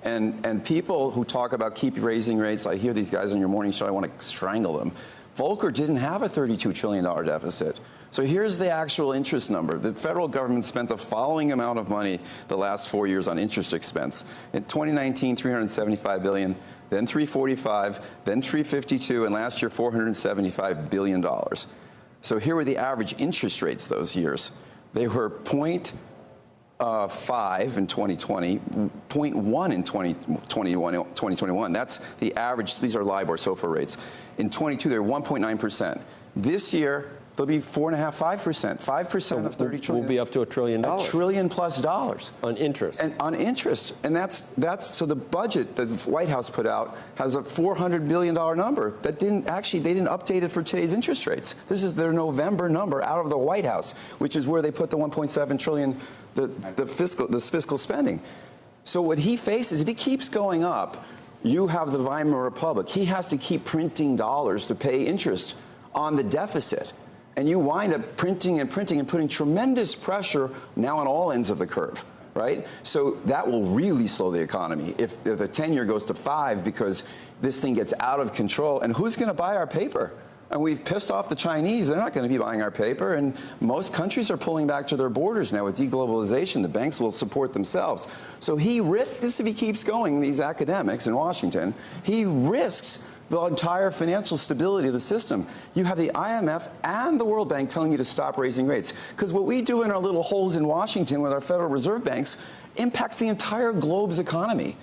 And people who talk about keep raising rates, I hear these guys on your morning show, I want to strangle them. Volcker didn't have a $32 trillion deficit. So here's the actual interest number. The federal government spent the following amount of money the last 4 years on interest expense. In 2019, $375 billion, then $345, then $352, and last year, $475 billion. So here were the average interest rates those years. They were 0.5 in 2020, 0.1 in 2021. That's the average. These are LIBOR, SOFR rates. In 22, they were 1.9%. This year, they'll be 4.5%, 5%, 5% of 30 trillion. We'll be up to $1 trillion. $1 trillion plus dollars on interest. And on interest, and that's so the budget that the White House put out has a $400 billion number that they didn't update it for today's interest rates. This is their November number out of the White House, which is where they put the 1.7 trillion, this fiscal spending. So what he faces, if he keeps going up, you have the Weimar Republic. He has to keep printing dollars to pay interest on the deficit. And you wind up printing and printing and putting tremendous pressure now on all ends of the curve, right? So that will really slow the economy if the 10-year goes to 5 because this thing gets out of control. And who's going to buy our paper? And we've pissed off the Chinese. They're not going to be buying our paper. And most countries are pulling back to their borders now with deglobalization. The banks will support themselves. So he risks this if he keeps going, these academics in Washington. He risks the entire financial stability of the system. You have the IMF and the World Bank telling you to stop raising rates. Because what we do in our little holes in Washington with our Federal Reserve banks impacts the entire globe's economy.